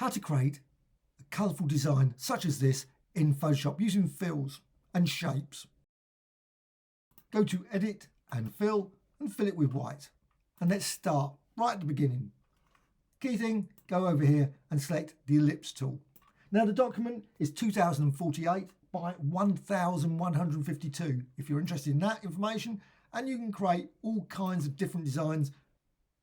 how to create a colourful design such as this in Photoshop using fills and shapes. Go to Edit and Fill it with white. And let's start right at the beginning. Key thing, go over here and select the ellipse tool. Now the document is 2048 by 1152 if you're interested in that information, and you can create all kinds of different designs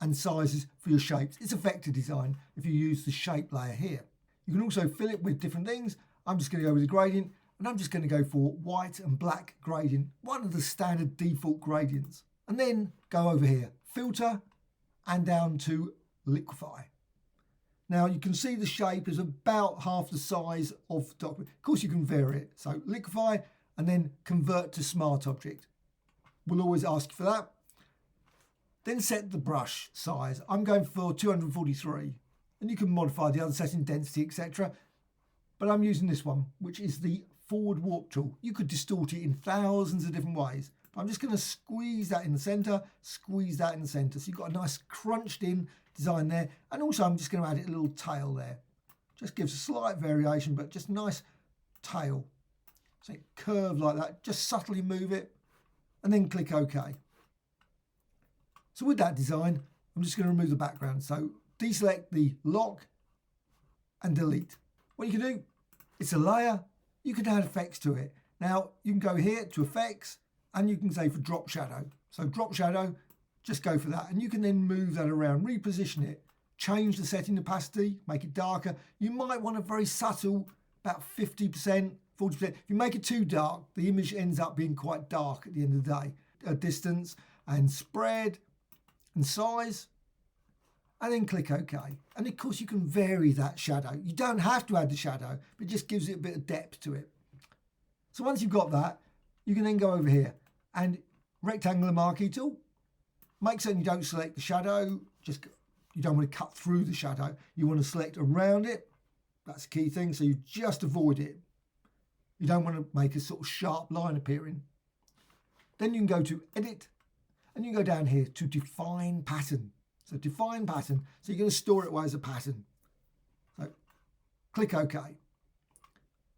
and sizes for your shapes. It's a vector design if you use the shape layer here. You can also fill it with different things. I'm just going to go with the gradient, and I'm just going to go for white and black gradient, one of the standard default gradients. And then go over here, filter, and down to liquefy. Now you can see the shape is about half the size of the document. Of course you can vary it. So liquefy and then convert to smart object. We'll always ask you for that. Then set the brush size. I'm going for 243, and you can modify the other setting, density, etc. But I'm using this one, which is the forward warp tool. You could distort it in thousands of different ways. But I'm just going to squeeze that in the center, squeeze that in the center. So you've got a nice crunched in design there. And also I'm just going to add a little tail there. Just gives a slight variation, but just a nice tail. So it curves like that. Just subtly move it and then click OK. So with that design, I'm just going to remove the background. So deselect the lock and delete. What you can do, it's a layer. You can add effects to it. Now you can go here to effects and you can say for drop shadow. So drop shadow, just go for that. And you can then move that around, reposition it, change the setting opacity, make it darker. You might want a very subtle, about 50%, 40%. If you make it too dark, the image ends up being quite dark at the end of the day. Distance and spread and size, and then click OK. And of course you can vary that shadow. You don't have to add the shadow, but it just gives it a bit of depth to it. So once you've got that, you can then go over here and rectangular marquee tool. Make certain you don't select the shadow, you don't want to cut through the shadow. You want to select around it. That's the key thing, so you just avoid it. You don't want to make a sort of sharp line appearing. Then you can go to Edit, and you can go down here to Define Pattern. So Define Pattern, so you're going to store it away as a pattern. So click OK.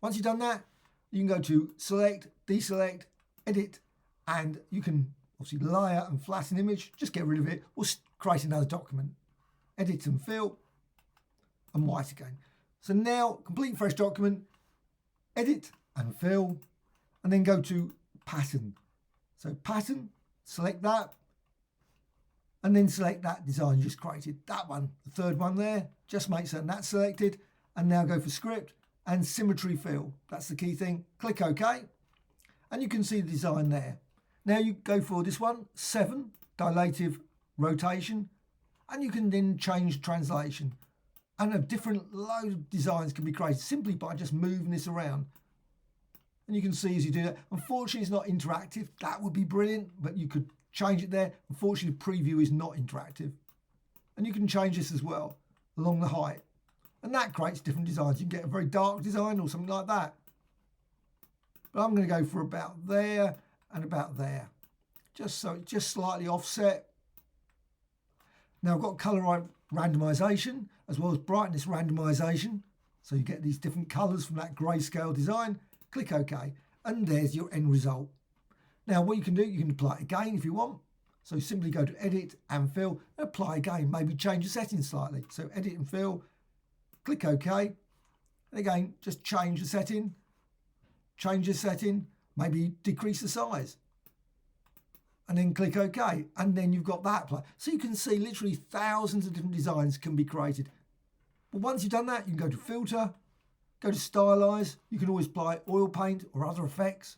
Once you've done that, you can go to Select, Deselect, Edit, and you can obviously layer and flatten image. Just get rid of it or create another document. Edit and Fill, and white again. So now, complete fresh document, Edit and Fill, and then go to Pattern. So Pattern, select that, and then select that design you just created. That one, the third one there, just make certain that's selected, and now go for Script and Symmetry Fill. That's the key thing. Click OK, and you can see the design there. Now you go for this one, 7, Dilative Rotation, and you can then change translation. And a different load of designs can be created simply by just moving this around. And you can see as you do that, unfortunately it's not interactive. That would be brilliant, but you could change it there. Unfortunately, the preview is not interactive. And you can change this as well along the height. And that creates different designs. You can get a very dark design or something like that. But I'm going to go for about there and about there. Just so it's just slightly offset. Now I've got color randomization as well as brightness randomization. So you get these different colors from that grayscale design. Click OK, and there's your end result. Now what you can do, you can apply it again if you want. So simply go to Edit and Fill and apply again. Maybe change the settings slightly. So Edit and Fill, click OK. And again, just change the setting, maybe decrease the size. And then click OK. And then you've got that applied. So you can see literally thousands of different designs can be created. But once you've done that, you can go to Filter, go to Stylize. You can always apply oil paint or other effects.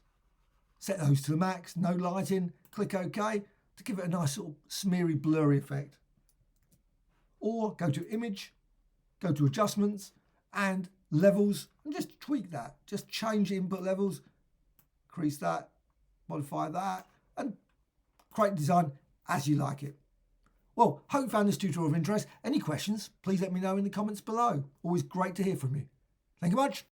Set those to the max, no lighting, click OK to give it a nice sort of smeary, blurry effect. Or go to Image, go to Adjustments and Levels and just tweak that. Just change the input levels, increase that, modify that and create design as you like it. Well, hope you found this tutorial of interest. Any questions, please let me know in the comments below. Always great to hear from you. Thank you much.